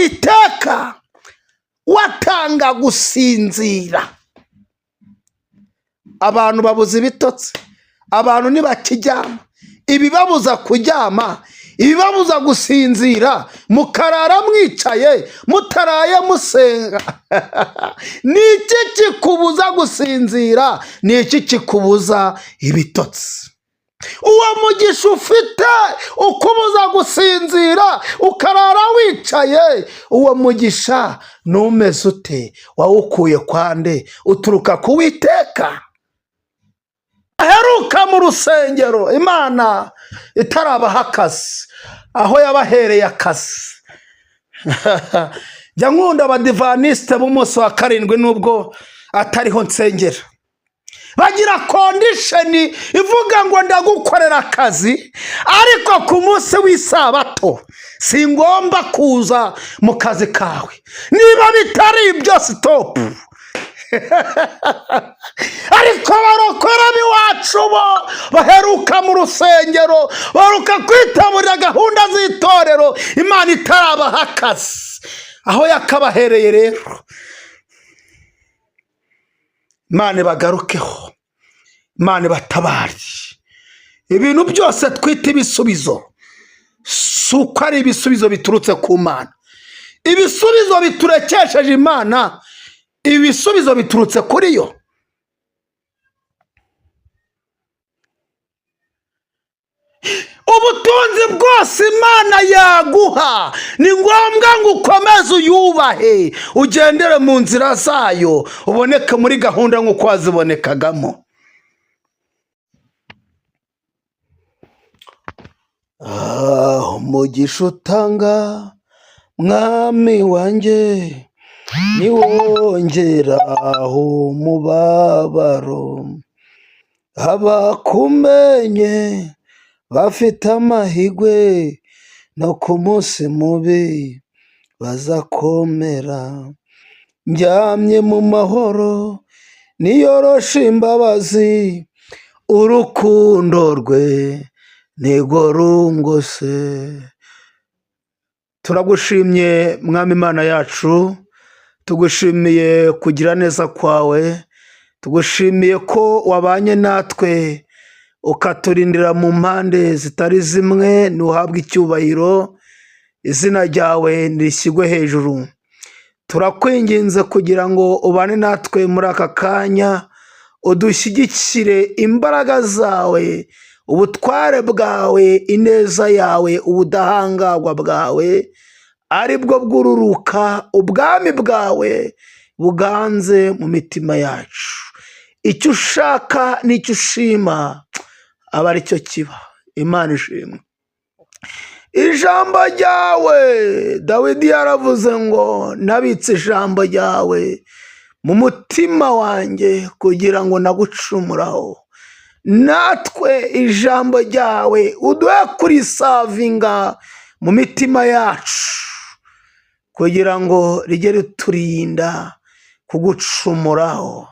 Uwiteka watanga gusinzira. Abantu babuze ibitotsi, abantu ntibakijyama, ibibabuza kuryama, ibibabuza gusinzira, mukarara mwicaye mutaraye musenga. Ni iki kikubuza gusinzira? Ni iki kikubuza ibitotsi? Uwo mugisha ufite ukubuza gusinzira ukarara wicaye, uwo mugisha numeze ute? Wawukuye kwande? Uturuka ku Uwiteka. Aheruka mu rusengero Imana itarabaha akazi, aho yabahereye akazi. Jya nkunda abadivaniste b'umunsi wa karindwi nubwo atariho nsengera, bagira kondisheni ivuga ngo ndagukorera akazi, ariko ku munsi w'isabato si ngomba kuza mu kazi kawe. Niba bitari ibyo stop. Ariko barokora b'iwacu bo baheruka mu rusengero, baheruka kwitabira gahunda z'itorero, Imana itarabaha akazi, aho yakabahereye. Rero Imana bagarukeho, Imana batabari. Ibintu byose twita ibisubizo si uko ari ibisubizo biturutse ku Mana. Ibisubizo biturekesheje Imana, ibisubizo biturutse kuri yo. Ubutunzi bwose Imana yaguha ni ngombwa ngo ukomeze uyubahe, ugendere mu nzira zayo, uboneke muri gahunda nk'uko wazibonekagamo. Umugisha utanga mwami wanjye niwongeraho umubabaro, abakumenye bafite amahirwe no ku munsi mubi bazakomera. Njyamye mu mahoro niyoroshe imbabazi, urukundo rwe nirwo rungose. Turagushimye mwami Imana yacu, tugushimiye kugira neza kwawe, tugushimiye ko wabanye natwe ukaturindira mu mpande zitari zimwe. Nuhabwe icyubahiro, izina ryawe nishyigwe hejuru. Turakwinginze kugira ngo ubane natwe muri aka kanya, udushyigikire imbaraga zawe, ubutware bwawe, ineza yawe, ubudahangarwa bwawe ari bwo bwururuka, ubwami bwawe buganze mu mitima yacu. Icyo ushaka n'icyo ushima aba ari cyo kiba. Imana ishimwe. Ijambo ryawe, Dawidi yaravuze ngo nabitse ijambo ryawe mu mutima wanjye kugira ngo nagucumuraho. Natwe ijambo ryawe uduhe kurisavinga mu mitima yacu kugira ngo rijye riturinda kugucumuraho,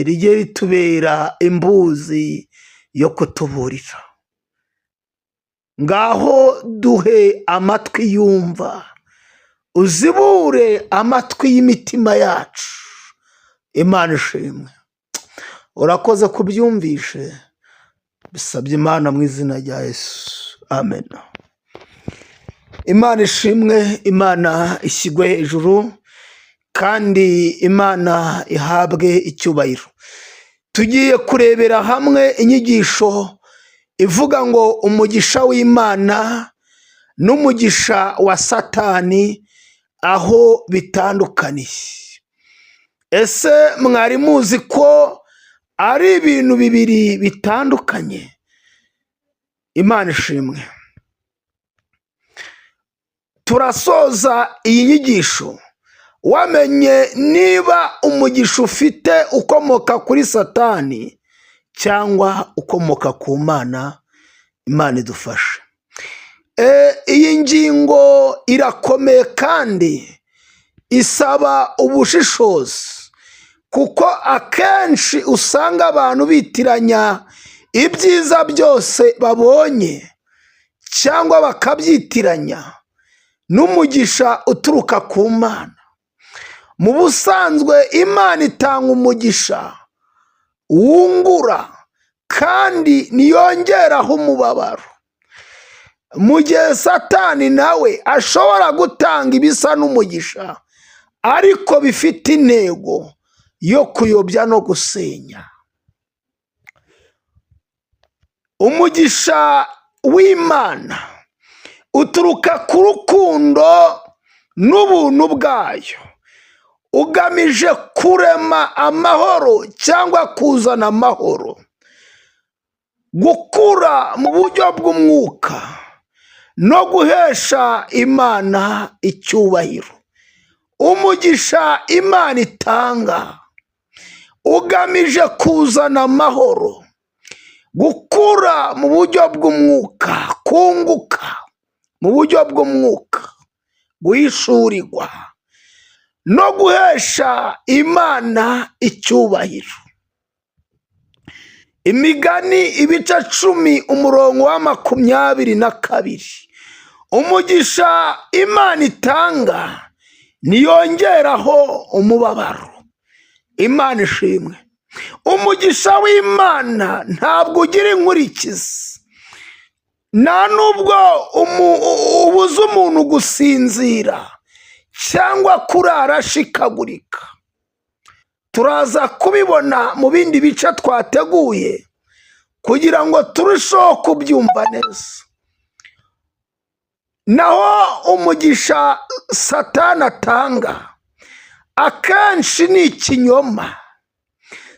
rijye ritubera imbuzi yo kutuburira. Ngaho duhe amatwi yumva, uzibure amatwi y'imitima yacu. Imana ishimwe. Urakoze kubyumvishe, bisabye Imana mu izina rya Yesu, amen. Imana ishimwe, Imana ishyigwe hejuru, kandi Imana ihabwe icyubahiro. Tugiye kurebera hamwe inyigisho ivuga ngo umugisha w'Imana n'umugisha wa Satani aho bitandukaniye. Ese mwari muzi ko ari ibintu bibiri bitandukanye? Imana ishimwe. Turasoza iyi nyigisho wamenye niba umugisha ufite ukomoka kuri Satani cyangwa ukomoka ku Mana. Imana idufashe. Iyi ngingo irakomeye kandi isaba ubushishozi, kuko akenshi usanga abantu bitiranya ibyiza byose babonye cyangwa bakabyitiranya n'umugisha uturuka ku Mana. Mu busanzwe Imana itanga umugisha wungura kandi ntiyongeraho umubabaro, mu gihe Satani nawe ashobora gutanga ibisa n'umugisha ariko bifite intego yo kuyobya no gusenya. Umugisha w'Imana uturuka ku rukundo n'ubuntu bwayo, ugamije kurema amahoro cyangwa kuzana amahoro, gukura mu buryo bw'umwuka no guhesha Imana icyubahiro. Umugisha Imana itanga ugamije kuzana amahoro, gukura mu buryo bw'umwuka, kunguka mu buryo bw'umwuka, guhishurirwa no guhesha Imana icyubahiro. Imigani ibice 10 umurongo wa 22. Umugisha Imana itanga ntiyongeraho umubabaro. Imana ishimwe. Umugisha w'Imana ntabwo ugira inkurikizi, nta nubwo ubuza umuntu gusinzira cyangwa kurara ashikagurika. Turaza kubibona mu bindi bice twateguye kugira ngo turusheho kubyumva neza. Naho umugisha Satani atanga akenshi ni ikinyoma.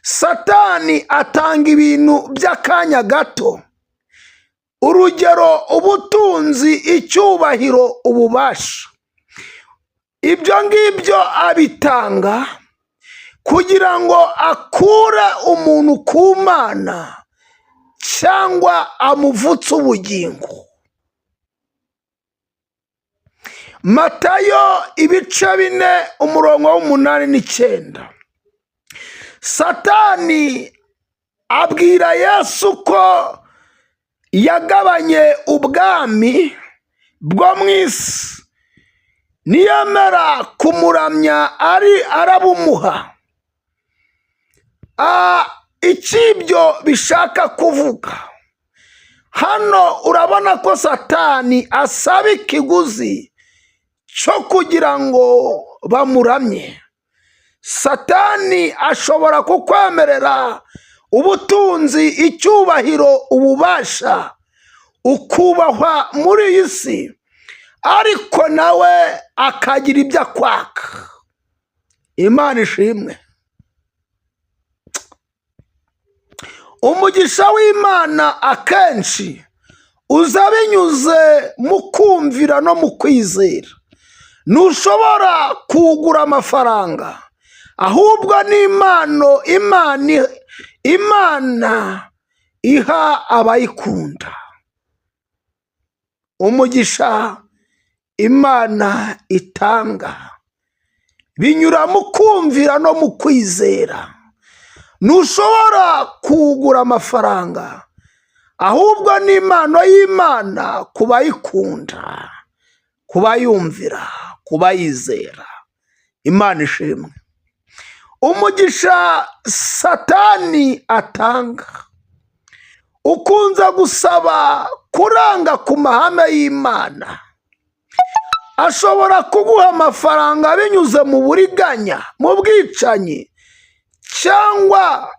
Satani atanga ibintu by'akanya gato, urugero ubutunzi, icyubahiro, ububasha. Ibyo ngibyo abitanga kugira ngo akure umuntu ku Mana cyangwa amuvutse ubugingo. Matayo ibice 4 umurongo wa 8 n'9. Satani abwira Yesu ko yagabanye ubwami bwo mu isi, niyemera kumuramya arabumuha. Ikibyo bishaka kuvuga hano, urabona ko Satani asaba ikiguzi cyo kugira ngo bamuramye. Satani ashobora kukwemerera ubutunzi, icyubahiro, ububasha, ukubahwa muri iyi si, ariko nawe akagira ibyo akwaka. Imana ishimwe. Umugisha w'Imana akenshi uza binyuze mu kumvira no mu kwizera. Ntushobora kugura amafaranga, ahubwo ni impano Imana iha abayikunda. Umugisha Imana itanga binyura mu kumvira no mu kwizera. Ntushobora kugura amafaranga, ahubwo ni impano y'Imana ku bayikunda, ku bayumvira, ku bayizera. Imana ishimwe. Umugisha Satani atanga ukunze gusaba kuranga ku mahame y'Imana. Ashobora kuguha amafaranga binyuze mu buriganya, mu bwicanyi, cyangwa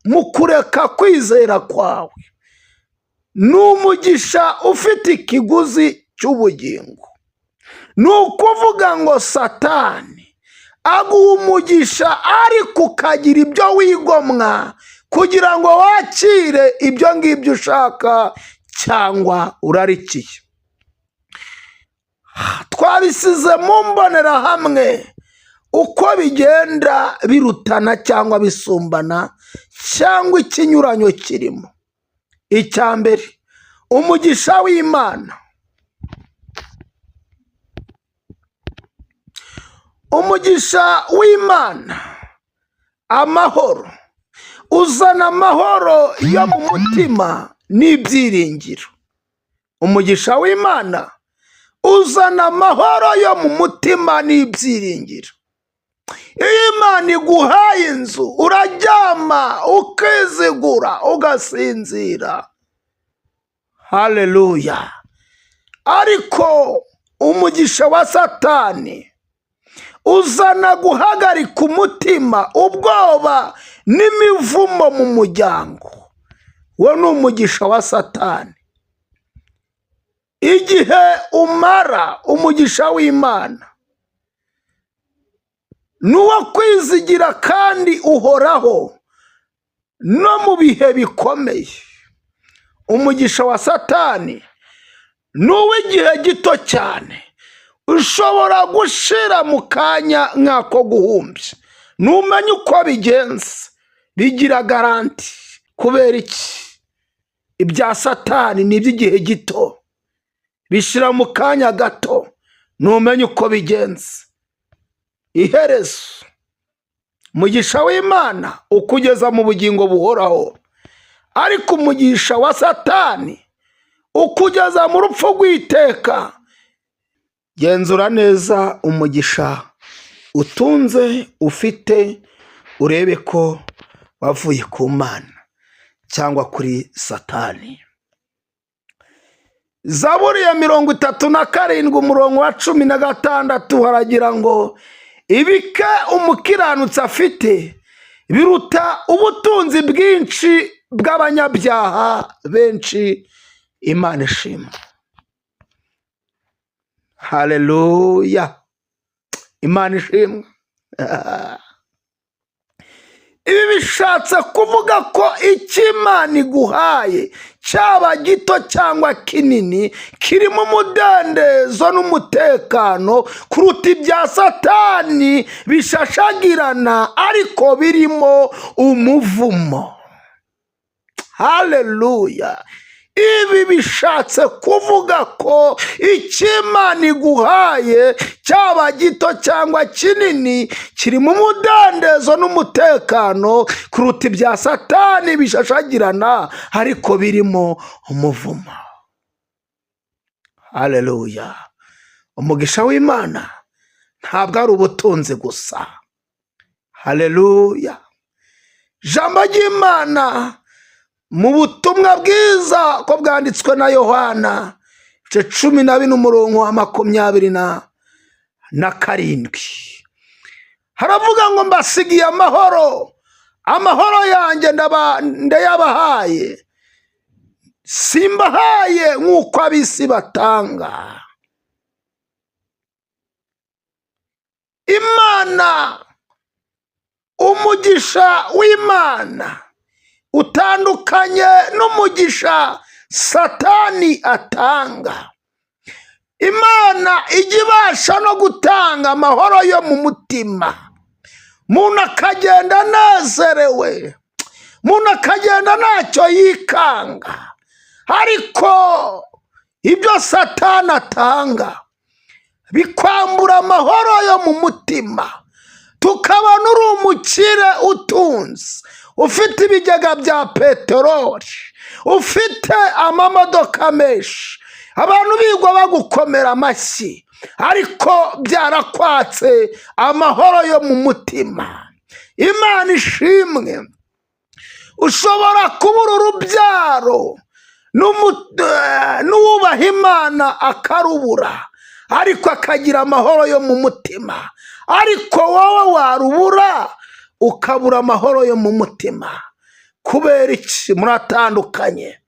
mu kureka kwizera kwawe. Ni umugisha ufite ikiguzi cy'ubugingo. Ni ukuvuga ngo Satani aguha umugisha ariko ukagira ibyo wigomwa kugira ngo wakire ibyo ngibyo ushaka cyangwa urarikiye. Twabisize mu mbonerahamwe uko bigenda birutana cyangwa bisumbana cyangwa ikinyuranyo kirimo. Icya mbere, umugisha w'Imana. Umugisha w'Imana, amahoro. Uzana amahoro yo mu mutima n'ibyiringiro. Umugisha w'Imana uzana amahoro yo mu mutima n'ibyiringiro. Iyo Imana iguhaye inzu uraryama ukizigura ugasinzira. Haleluya. Ariko umugisha wa Satani uzana guhagarika umutima, ubwoba n'imivumo mu muryango. Wo ni umugisha wa Satani. Igihe umara umugisha w'Imana nuwo kwizigira kandi uhoraho no mu bihe bikomeye. Umugisha wa Satani nuw'igihe gito cyane, ushobora gushira mu kanya nk'ako guhumbya. Numenye uko bigenza bigira garanti. Kubera iki? Ibya Satani ni iby'igihe gito, bishira mu kanya gato. Numenye uko bigenza. Iherezo umugisha w'Imana ukugeza mu bugingo buhoraho, ariko umugisha wa Satani ukugeza mu rupfu rw'iteka. Genzura neza umugisha utunze ufite, urebe ko wavuye ku Mana cyangwa kuri Satani. Zaburi ya 37 umurongo wa 16 haragira ngo ibike umukiranutsi afite biruta ubutunzi bwinshi bw'abanyabyaha benshi. Imana ishimwe. Haleluya. Imana ishimwe. Ibi bishatse kuvuga ko icyo Imana iguhaye cyaba gito cyangwa kinini kirimo umudendezo n'umutekano kuruta ibya Satani bishashagirana ariko birimo umuvumo. Haleluya. Ibi bishatse kuvuga ko icyo Imana iguhaye cyaba gito cyangwa kinini kirimo umudendezo n'umutekano kuruta ibya Satani bishashagirana ariko birimo umuvumo. Haleluya. Umugisha w'Imana ntabwo ari ubutunzi gusa. Haleluya. Jambo ry'Imana mu butumwa bwiza ko bwanditswe na Yohana 14 umurongo wa 27 haravuga ngo mbasigiye amahoro, amahoro yanjye ndayabahaye, simbahaye nk'uko ab'isi batanga. Imana, umugisha w'Imana utandukanye n'umugisha Satani atanga. Imana ijya ibasha no gutanga amahoro yo mu mutima, umuntu akagenda anezerewe, umuntu akagenda ntacyo yikanga. Ariko ibyo Satani atanga bikwambura amahoro yo mu mutima, tukabona uri umukire utunze, ufite ibigega bya peteroli, ufite amamodoka menshi, abantu bigwa bagukomera amashyi, ariko byarakwatse amahoro yo mu mutima. Imana ishimwe. Ushobora kubura urubyaro n'uwubaha Imana akarubura, ariko akagira amahoro yo mu mutima. Ariko wowe warubura ukabura amahoro yo mu mutima. Kubera iki? Muratandukanye.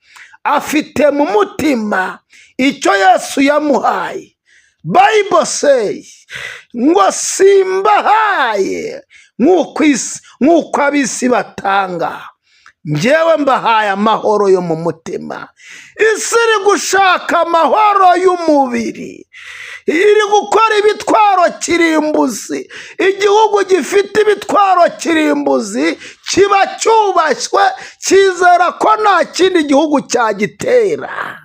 Afite mu mutima icyo Yesu yamuhaye. Bible says ngo simbahaye nk'uko ab'isi batanga, njyewe mbahaye amahoro yo mu mutima. Isi iri gushaka amahoro y'umubiri, iri gukora ibitwaro kirimbuzi. Igihugu gifite ibitwaro kirimbuzi kiba cyubashywe, cyizera ko nta kindi gihugu cyagitera.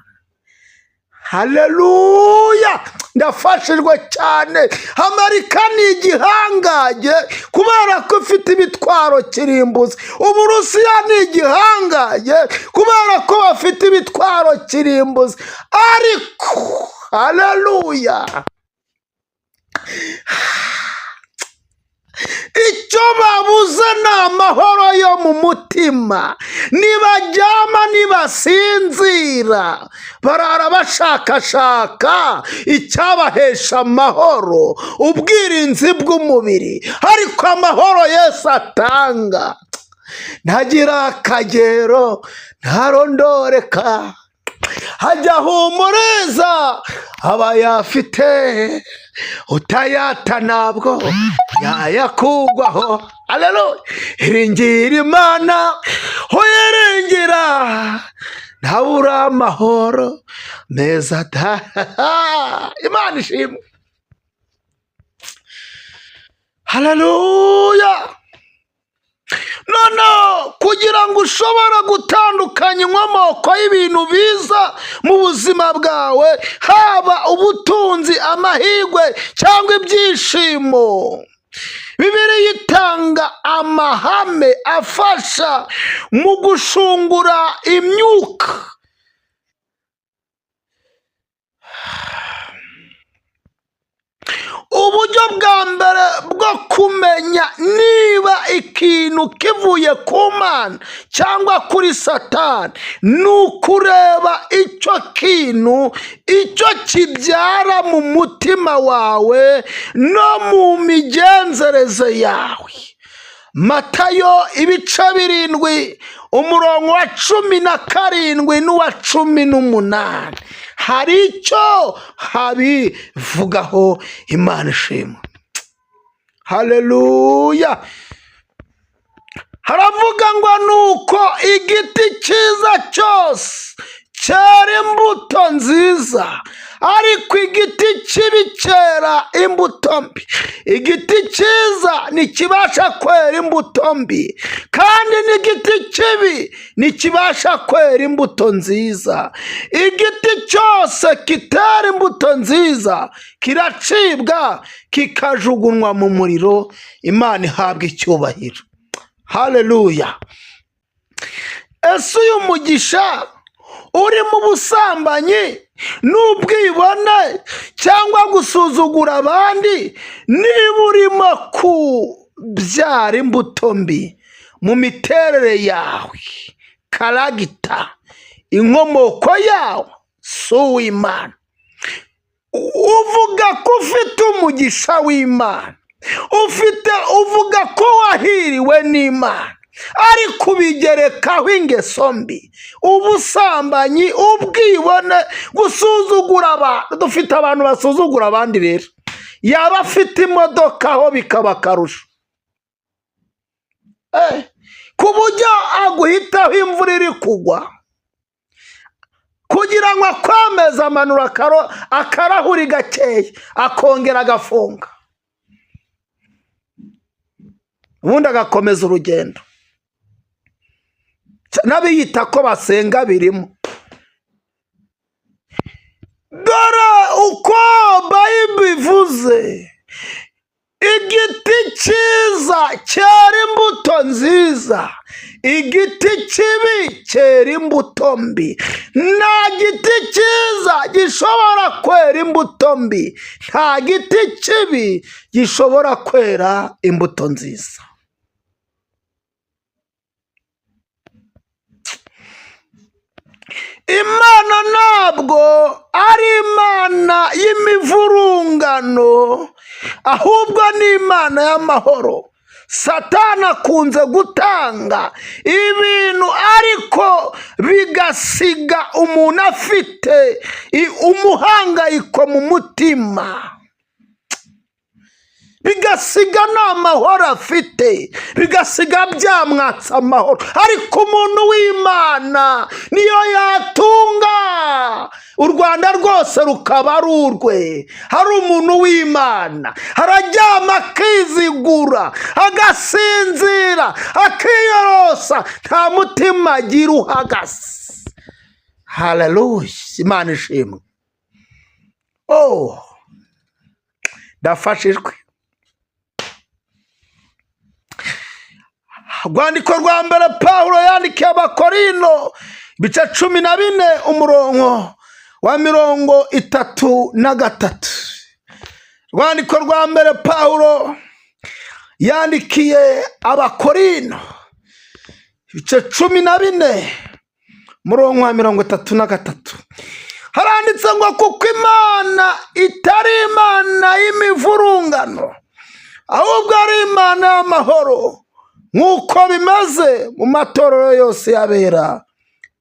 Haleluya. Ndafashijwe cyane. Amerika ni igihangaje kubera ko ifite ibitwaro kirimbuzi. Uburusiya ni igihangaje kubera ko bafite ibitwaro kirimbuzi. Ariko haleluya. Icyo babuze ni amahoro yo mu mutima. Nibaryama nibasinzira barara bashakashaka icyabahesha amahoro, ubwirinzi bw'umubiri, ariko amahoro Yesu atanga ntagira akagero ntarondoreka. Hajya humuriza abayafite, utayata ntabwo yayakugwaho. Haleluya. Iringira Imana uyiringira ntabura amahoro meza da. Imana ishimwe. Haleluya. None kugira ngo ushobora gutandukanya inkomoko y'ibintu biza mu buzima bwawe, haba ubutunzi, amahirwe cyangwa ibyishimo, Bibiliya itanga amahame afasha mu gushungura imyuka. Uburyo bwa mbere bwo kumenya niba ikintu kivuye ku Mana cyangwa kuri Satani ni ukureba icyo kintu icyo kibyara mu mutima wawe no mu migenzereze yawe. Matayo 7 umurongo wa 17 n'uwa 18 hari icyo habivugaho. Imana ishimwe. Haleluya. Haravuga ngo nuko igiti cyiza cyose cyera imbuto nziza, ariko igiti kibi cyera imbuto mbi. Igiti cyiza ntikibasha kwera imbuto mbi, kandi n'igiti kibi ntikibasha kwera imbuto nziza. Igiti cyose kitera imbuto nziza kiracibwa kikajugunywa mu muriro. Imana ihabwa icyubahiro. Haleluya. Ese uyu mugisha uri mu busambanyi n'ubwibone cyangwa gusuzugura abandi, niba urimo kubyara imbuto mbi mu miterere yawe, karagita, inkomoko yawe, si uw'Imana. Uvuga ko ufite umugisha w'Imana, uvuga ko wahiriwe n'Imana, ariko ubigerekaho ingeso mbi, ubusambanyi, ubwibone, gusuzugura abantu. Dufite abantu basuzugura abandi rero. Yaba afite imodoka aho bikaba akarusho, ku buryo aguhitaho imvura iri kugwa kugira ngo akwemeze amanura akarahuri gakeya akongera agafunga, ubundi agakomeza urugendo. N'abiyita ko basenga birimo. Dore uko Bayibuli ivuze, igiti cyiza cyera imbuto nziza, igiti kibi cyera imbuto mbi. Nta giti cyiza gishobora kwera imbuto mbi, nta giti kibi gishobora kwera imbuto nziza. Imana ntabwo ari Imana y'imivurungano, ahubwo ni Imana y'amahoro. Satani akunze gutanga ibintu ariko bigasiga umuntu afite umuhangayiko mu mutima, bigasiga nta mahoro afite, bigasiga byamwatsa amahoro. Ariko umuntu w'Imana niyo yatunga u Rwanda rwose rukaba ari urwe. Hari umuntu w'Imana araryama akizigura, agasinzira, akiyorosa, nta mutima agira uhagaze. Haleluya. Imana ishimwe. ndafashijwe. Rwandiko rwa mbere Pawulo yandikiye Abakorino 14 umurongo wa 33. Rwandiko rwa mbere Pawulo yandikiye Abakorino, ibice 14 murongo wa 33. Haranditse ngo kuko Imana itari Imana y'imivurungano, ahubwo ari Imana y'amahoro, nk'uko bimaze mu matorero yose y'abera.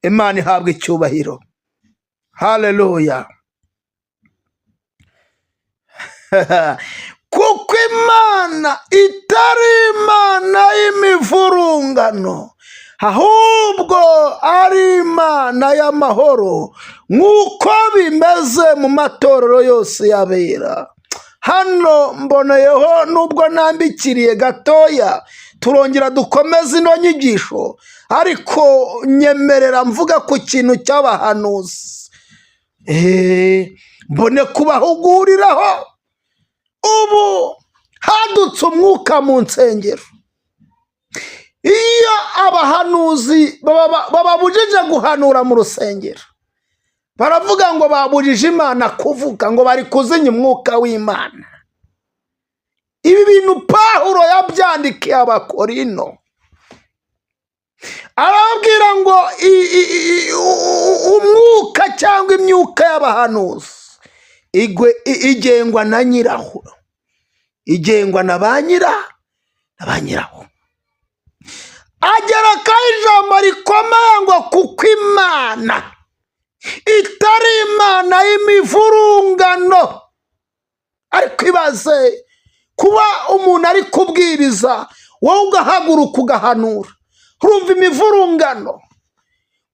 Imana ihabwa icyubahiro. Haleluya. Kuko Imana itari Imana y'imivurungano, ahubwo ari Imana y'amahoro, nk'uko bimeze mu matorero yose y'abera. Hano mboneyeho nubwo nambikiriye gatoya, turongera dukomeza ino nyigisho, ariko nyemerera mvuga ku kintu cy'abahanuzi. Mbone kubahuguriraho. Ubu hadutse umwuka mu nsengero. Iyo abahanuzi bababujije guhanura mu rusengero, baravuga ngo babujije Imana kuvuga, ngo bari kuzinya umwuka w'Imana. Ibi bintu Pawulo yabyandikiye Abakorino, arababwira ngo umwuka cyangwa imyuka y'abahanuzi igengwa na nyiraho, igengwa na ba nyiraho. Agera ko ijambo rikomeye ngo kuko Imana itari Imana y'imivurungano. Ariko ibaze kuba umuntu ari kubwiriza, wowe ugahaguruka ugahanura. Urumva imivurungano?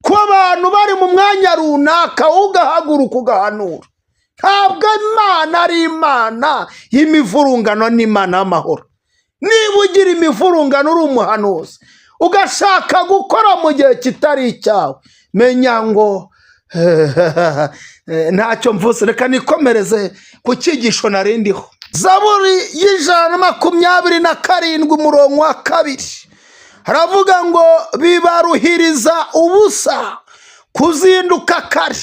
Kuba abantu bari mu mwanya runaka, ugahaguruka ugahanura. Ntabwo Imana ari Imana y'imivurungano, ni Imana y'amahoro. Niba ugira imivurungano uri umuhanuzi, ugashaka gukora mu gihe kitari icyawe, menya ngo ntacyo mvuze. Reka nikomereze ku cyigisho narindiho. Zaburi y'127 umurongo wa 2 haravuga ngo bibaruhiriza ubusa kuzinduka kare,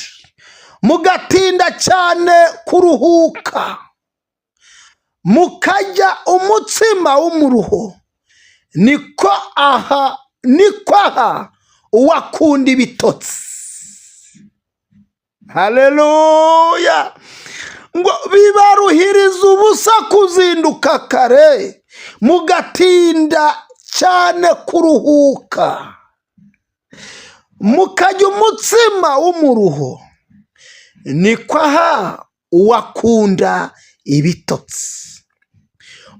mugatinda cyane kuruhuka, mukajya umutsima w'umuruho, niko aha uwakunda ibitotsi. Haleluya. Ngo bibaruhiriza ubusa kuzinduka kare, mugatinda cyane kuruhuka, mukajya umutsima w'umuruho, niko aha uwakunda ibitotsi.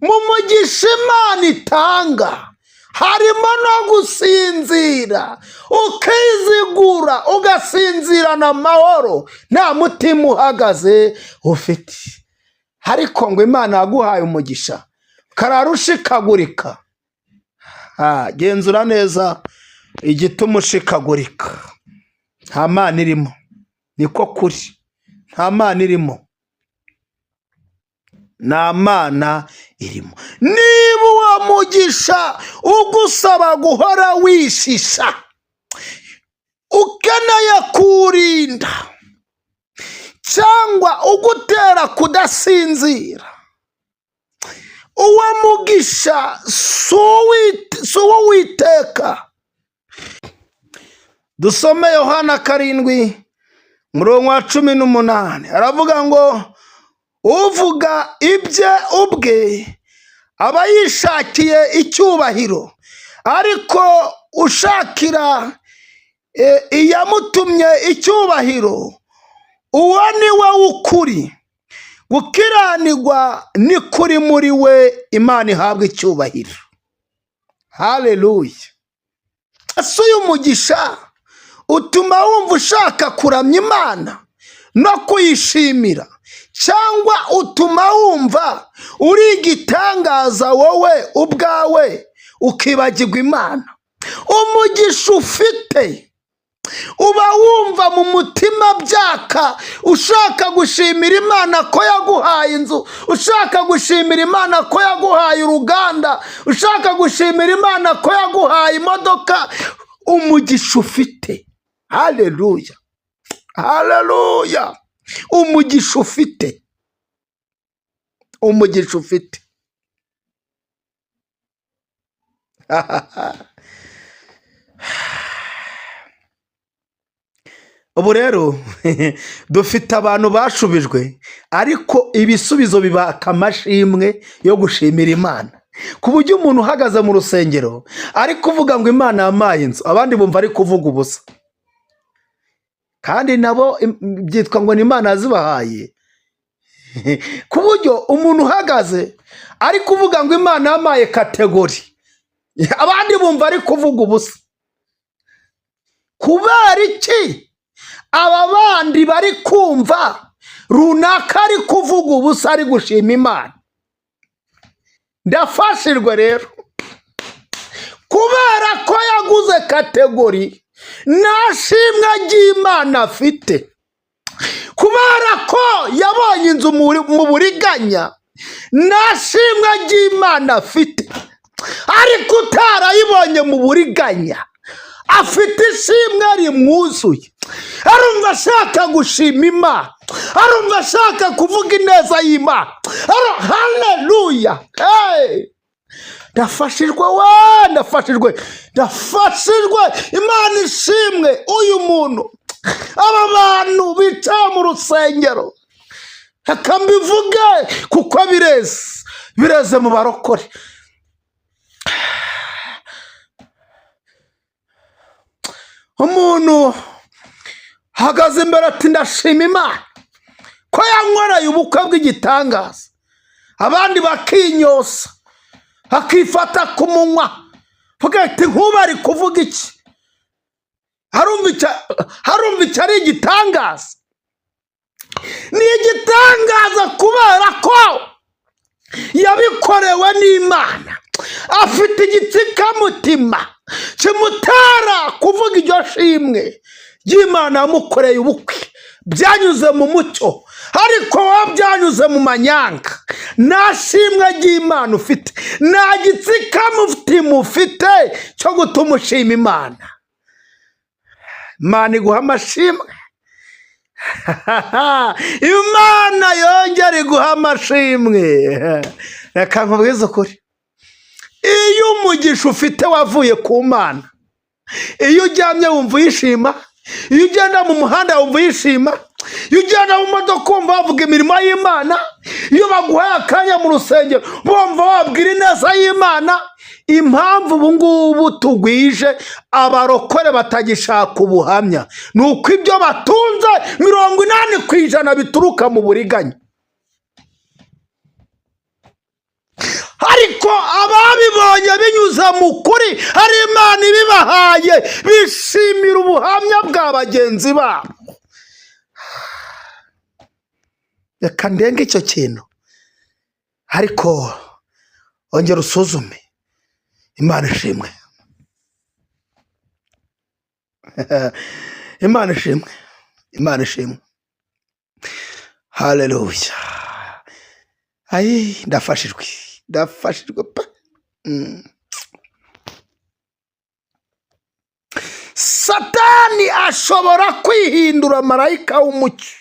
Mu mugisha Imana itanga harimo no gusinzira, ukizigura ugasinzirana amahoro, nta mutima uhagaze ufite. Ariko ngo Imana yaguhaye umugisha karara ushikagurika. Genzura neza igituma ushikagurika. Nta Mana irimo. Niko kuri. Nta Mana irimo. Nta Mana irimo. Niba uwo mugisha ugusaba guhora wishisha, ukeneye kurinda, cyangwa ugutera kudasinzira, uwo mugisha si uw'Uwiteka. Dusome Yohana 7 umurongo wa 18. Aravuga ngo uvuga ibye ubwe aba yishakiye icyubahiro, ariko ushakira iyamutumye icyubahiro, uwo ni we w'ukuri. Gukiranirwa ni kuri muri we, Imana ihabwa icyubahiro. Haleluya. Ese uyu mugisha utuma wumva ushaka kuramya Imana no kuyishimira, cyangwa utuma wumva uri igitangaza wowe ubwawe ukibagirwa Imana? Umugisha ufite uba wumva mu mutima byaka, ushaka gushimira Imana ko yaguhaye inzu, ushaka gushimira Imana ko yaguhaye uruganda, ushaka gushimira Imana ko yaguhaye imodoka. Umugisha ufite. Haleluya. haleluya. Umugisha ufite, umugisha ufite. ubu rero dufite abantu bashubijwe, ariko ibisubizo bibaka amashimwe yo gushimira Imana, ku buryo umuntu uhagaze mu rusengero ari kuvuga ngo Imana yampaye inzu, abandi bumva ari kuvuga ubusa, kandi nabo byitwa ngo ni Imana yazibahaye. Ku buryo umuntu uhagaze ari kuvuga ngo Imana yampaye kategori, abandi bumva ari kuvuga ubusa. Kubera iki? Aba bandi bari kumva runaka ari kuvuga ubusa ari gushima Imana. Ndafashirwa rero, kubera ko yaguze kategori nta shimwe ry'Imana afite, kubera ko yabonye inzu mu buriganya nta shimwe ry'Imana afite, ariko utarayibonye mu buriganya afite ishimwe rimwuzuye. Arumva ashaka gushima Imana, arumva ashaka kuvuga ineza y'Imana. Haleluya. Ndafashijwe we, ndafashijwe. Imana ishimwe. Uyu muntu, aba bantu bicaye mu rusengero, reka mbivuge kuko bireze mu barokore. Umuntu hagaze imbere ati ndashima Imana ko yankoreye ubukwe bw'igitangaza, abandi bakinyosa akifata ku munwa, vuga ati nkuba ari kuvuga iki? Harumva icyo ari igitangaza? Ni igitangaza kubera ko yabikorewe n'Imana, afite igitsikamutima kimutera kuvuga iryo shimwe ry'Imana yamukoreye ubukwe. Byanyuze mu mucyo, ariko wabyanyuze mu manyanga. Nta shimwe ry'Imana ufite, nta gitsikamutima ufite cyo gutuma ushima Imana. Imana iguha amashimwe. Imana yongera iguha amashimwe. Reka nkubwize ukuri, iyo umugisha ufite wavuye ku Mana, iyo uryamye wumva uyishima, iyo ugenda mu muhanda wumva uyishima, iyo ugenda mu modoka wumva wavuga imirimo y'Imana, iyo baguhaye akanya mu rusengero bumva wabwira ineza y'Imana. Impamvu ubu ngubu tugwije abarokore batagishaka ubuhamya, ni uko ibyo batunze 80% bituruka mu buriganya. Ariko ababibonye binyuze mu kuri, ari Imana ibibahaye, bishimira ubuhamya bwa bagenzi babo. Reka ndenge icyo kintu, ariko ongera usuzume. Imana ishimwe. Imana ishimwe. Imana ishimwe. Haleluya. Ndafashijwe pa. Satani ashobora kwihindura marayika w'umucyo.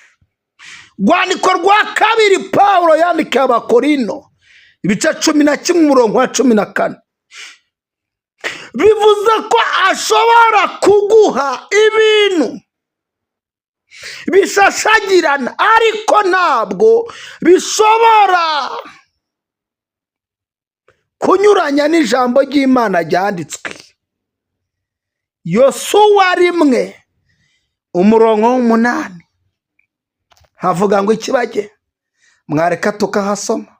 Rwandiko rwa 2 Pawulo yandikiye Abakorino, ibice 11 umurongo wa 14, bivuze ko ashobora kuguha ibintu bishashagirana, ariko ntabwo bishobora kunyuranya n'ijambo ry'Imana ryanditswe. Yosuwa 1 umurongo w'8 havuga ngo ikibage, mwareka tukahasoma.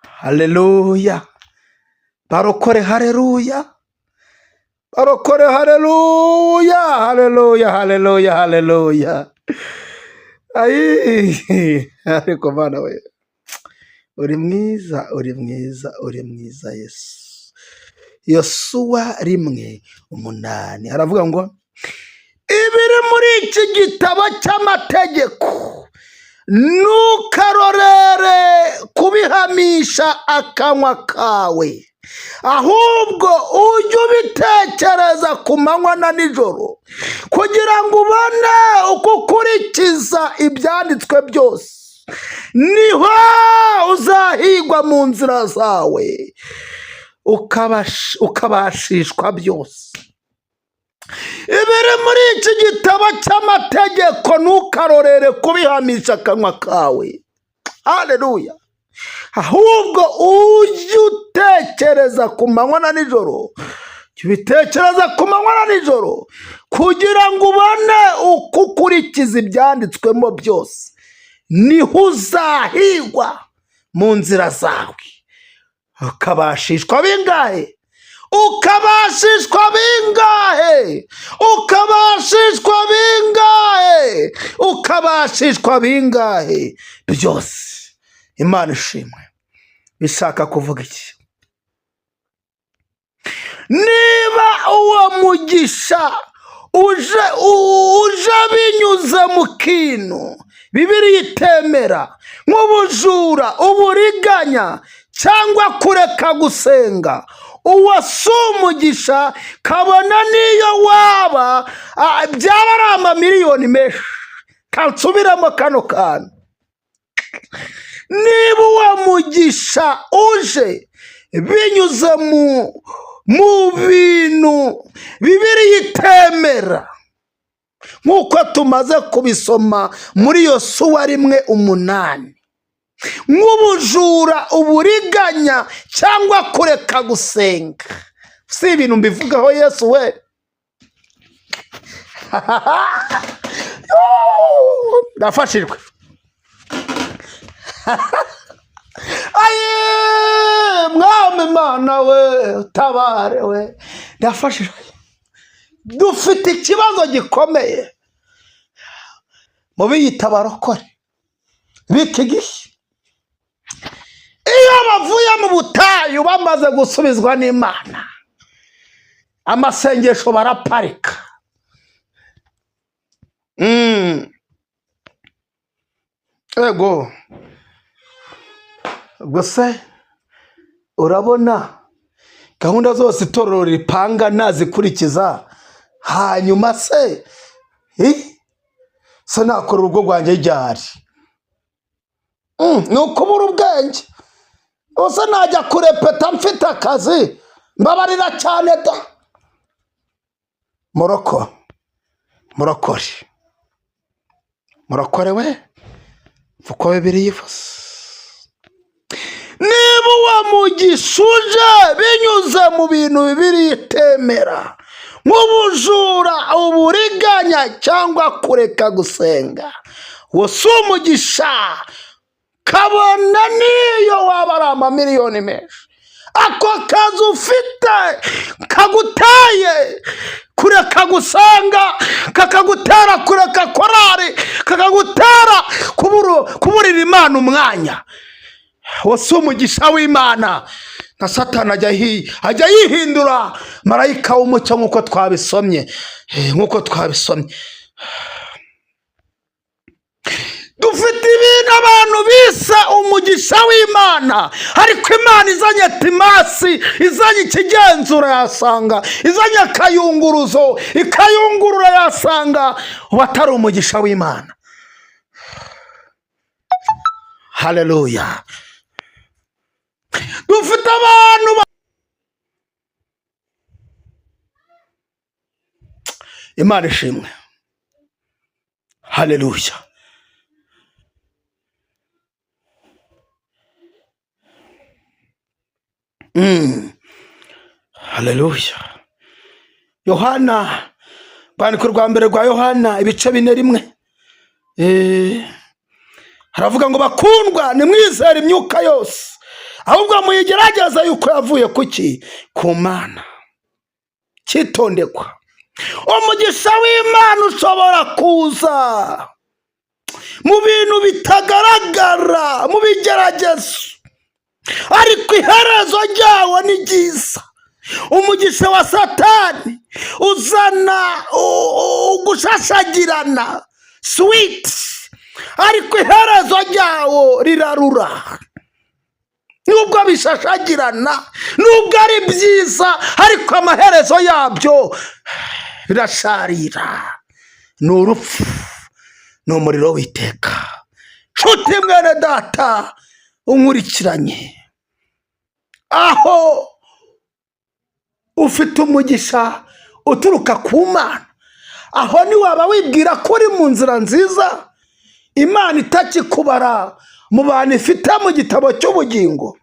Haleluya. Barokore haleluya. Barokore haleluya. Haleluya. Haleluya. Haleluya. Ariko Mana we, uri mwiza, uri mwiza, uri mwiza Yesu. Yosuwa 1:8 haravuga ngo ibiri muri iki gitabo cy'amategeko ntukarorere kubihamya kwihamisha akanwa kawe, ahubwo ujye ubitekereza ku manywa na nijoro, kugira ngo ubone uko ukurikiza ibyanditswe byose, niho uzahigwa mu nzira zawe ukabashishwa byose. Ibiri muri iki gitabo cy'amategeko ntukarorere kubihamisha akanwa kawe. Haleluya. Ahubwo ujye utekereza ku manywa na nijoro, ubitekereza ku manywa na nijoro, kugira ngo ubone uko ukurikiza ibyanditswemo byose, niho uzahigwa mu nzira zawe ukabashishwa bingahe? Ukabashishwa bingahe? Ukabashishwa bingahe? Ukabashishwa bingahe? Byose. Imana ishimwe. Bishaka kuvuga iki? Niba uwo mugisha uje binyuze mu kintu Bibiliya itemera, nk'ubujura, uburiganya cyangwa kureka gusenga, uwo si umugisha, kabona niyo waba byaba ari amamiliyoni menshi. Kansubiramo kano kantu. Niba uwo mugisha uje binyuze mu bintu Bibiliya itemera, nk'uko tumaze kubisoma muri Yosuwa 1:8, nk'ubujura, uburiganya cyangwa kureka gusenga. Si ibintu mbivugaho Yesu we. Ndafashijwe. Aye, mwami Mana we, utabare we. Ndafashijwe. Dufite ikibazo gikomeye mu biyita abarokore b'iki gihe. Iyo bavuye mu butayu bamaze gusubizwa n'Imana, amasengesho baraparika. Ego gusa urabona gahunda zose itorero ripanga nazikurikiza, hanyuma se nakora urugo rwanjye ryari? Ni ukubura ubwenge. Ose najya kurepeta mfite akazi, mbabarira cyane da. Murokore we, uko Bibiliya ivuze. Niba uwo mugisha uje binyuze mu bintu Bibiliya itemera, nk'ubujura, uburiganya cyangwa kureka gusenga, uwo si umugisha, kabona niyo waba ari amamiliyoni menshi. Ako kazi ufite kagutaye kureka gusenga, kakagutera kureka korari, kakagutera kuburira Imana umwanya, uwo si umugisha w'Imana. Na Satani ajya yihindura marayika w'umucyo nk'uko twabisomye. Dufite ibintu abantu bisa umugisha w'Imana, ariko Imana izanye Timasi, izanye ikigenzura yasanga, izanye akayunguruzo ikayungurura yasanga watari umugisha w'Imana. Haleluya. Dufite abantu Imana ishimwe. Haleluya. Haleluya. Yohana, rwandiko rwa mbere rwa Yohana 4:1, haravuga ngo bakundwa, nimwizere imyuka yose, ahubwo muyigerageza yuko yavuye kuki? Ku Mana. Kitondekwa, umugisha w'Imana ushobora kuza mu bintu bitagaragara, mu bigeragezo, ariko iherezo ryawo ni ryiza. Umugisha wa Satani uzana gushashagirana, sweet, ariko iherezo ryawo rirarura. nubwo bishashagirana, nubwo ari byiza, ariko amaherezo yabyo birasharira, ni urupfu, ni umuriro w'iteka. nshuti mwene data unkurikiranye, aho ufite umugisha uturuka ku Mana, aho niwaba wibwira ko uri mu nzira nziza, Imana itakikubara mu bantu ifite mu gitabo cy'ubugingo,